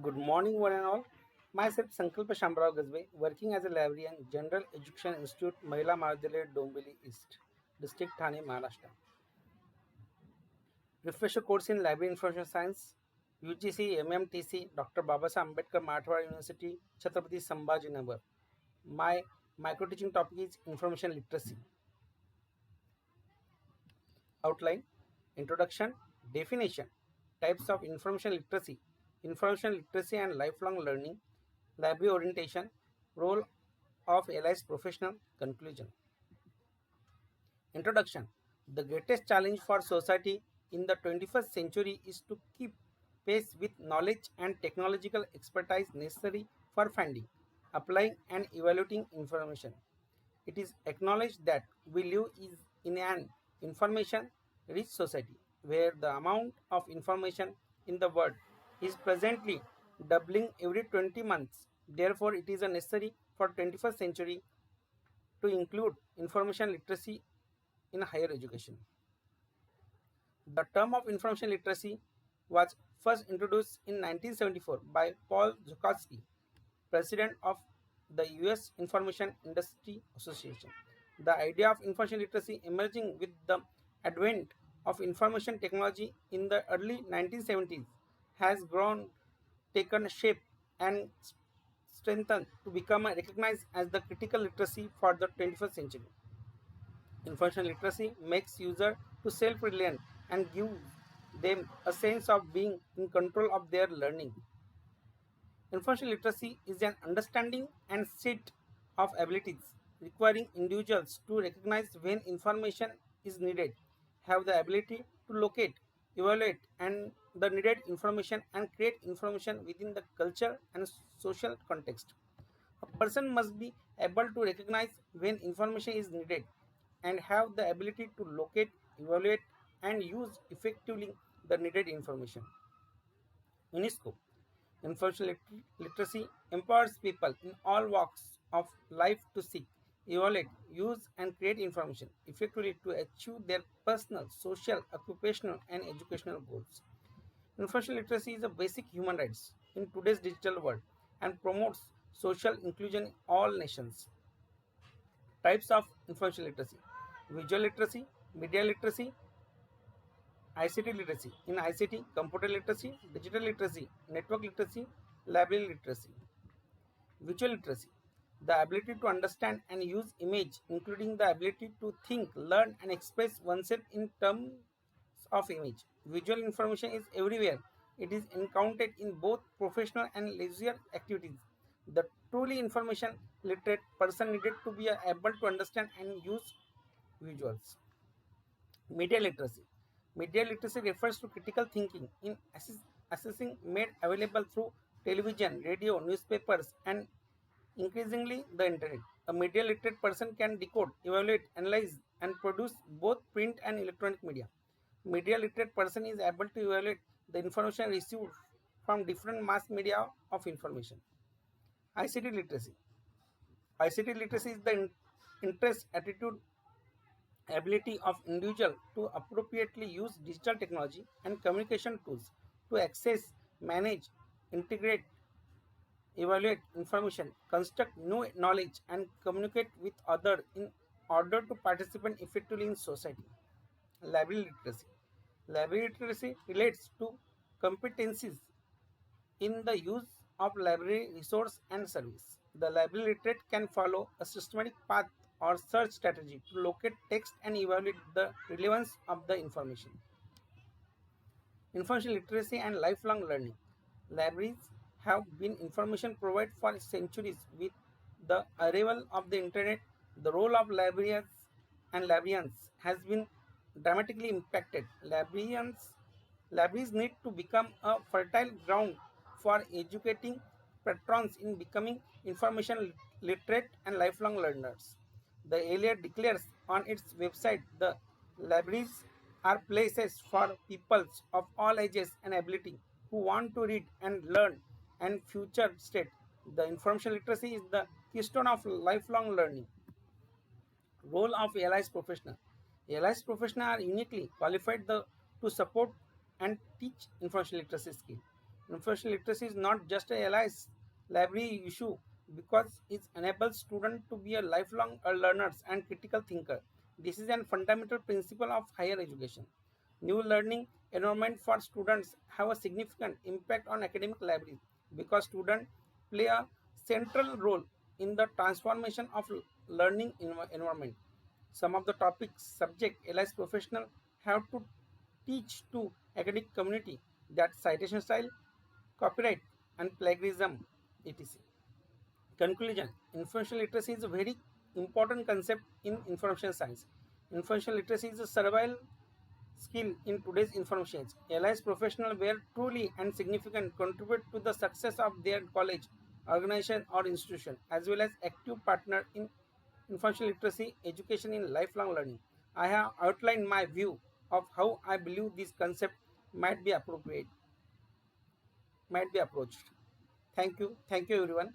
Good morning, one and all. Myself, Sankalpa Shambrao Gazwe, working as a librarian, General Education Institute, Mahila Mahavidyalaya, Dombili East, District Thane, Maharashtra. Refresher course in Library Information Science, UGC, MMTC, Dr. Babasaheb Ambedkar Marathwada University, Chhatrapati Sambhajinagar. My microteaching topic is Information Literacy. Outline, Introduction, Definition, Types of Information literacy and lifelong learning, library orientation, role of allies professional, conclusion. Introduction. The greatest challenge for society in the 21st century is to keep pace with knowledge and technological expertise necessary for finding, applying, and evaluating information. It is acknowledged that we live in an information rich society where the amount of information in the world is presently doubling every 20 months. Therefore, it is necessary for 21st century to include information literacy in higher education. The term of information literacy was first introduced in 1974 by Paul Zukatsky, president of the US Information Industry Association. The idea of information literacy emerging with the advent of information technology in the early 1970s has grown, taken shape, and strengthened to become recognized as the critical literacy for the 21st century. Information literacy makes users to self-reliant and gives them a sense of being in control of their learning. Information literacy is an understanding and set of abilities requiring individuals to recognize when information is needed, have the ability to locate, evaluate and the needed information and create information within the culture and social context. A person must be able to recognize when information is needed and have the ability to locate, evaluate and use effectively the needed information. UNESCO Information literacy empowers people in all walks of life to seek, evaluate, use, and create information effectively to achieve their personal, social, occupational, and educational goals. Information literacy is a basic human rights in today's digital world and promotes social inclusion in all nations. Types of information literacy: visual literacy, media literacy, ICT literacy. In ICT, computer literacy, digital literacy, network literacy, library literacy. Visual literacy, the ability to understand and use image, including the ability to think, learn, and express oneself in terms of image. Visual information is everywhere. It is encountered in both professional and leisure activities. The truly information literate person needed to be able to understand and use visuals. Media literacy. Media literacy refers to critical thinking in assessing made available through television, radio, newspapers, and increasingly the internet. A media literate person can decode, evaluate, analyze, and produce both print and electronic media. Media literate person is able to evaluate the information received from different mass media of information. ICT literacy. ICT literacy is the interest, attitude, ability of individual to appropriately use digital technology and communication tools to access, manage, integrate, evaluate information, construct new knowledge, and communicate with others in order to participate effectively in society. Library literacy. Library literacy relates to competencies in the use of library resource and service. The library literate can follow a systematic path or search strategy to locate text and evaluate the relevance of the information. Information literacy and lifelong learning. Libraries have been information provided for centuries. With the arrival of the internet, the role of librarians has been dramatically impacted. Libraries need to become a fertile ground for educating patrons in becoming information literate and lifelong learners. The area declares on its website the libraries are places for peoples of all ages and ability who want to read and learn and future state. The information literacy is the keystone of lifelong learning. Role of allies professional. Allies professional are uniquely qualified to support and teach information literacy skill. Information literacy is not just a LIS library issue because it enables students to be a lifelong learners and critical thinker. This is a fundamental principle of higher education. New learning environment for students have a significant impact on academic libraries because students play a central role in the transformation of learning environment. Some of the topics subject LIS professional have to teach to academic community that citation style, copyright, and plagiarism, etc. Conclusion: information literacy is a very important concept in information science. Information literacy is a survival skill in today's information age. LIS professionals were truly and significant contribute to the success of their college, organization, or institution, as well as active partner in information literacy education in lifelong learning. I have outlined my view of how I believe this concept might be appropriate, might be approached. Thank you. Thank you, everyone.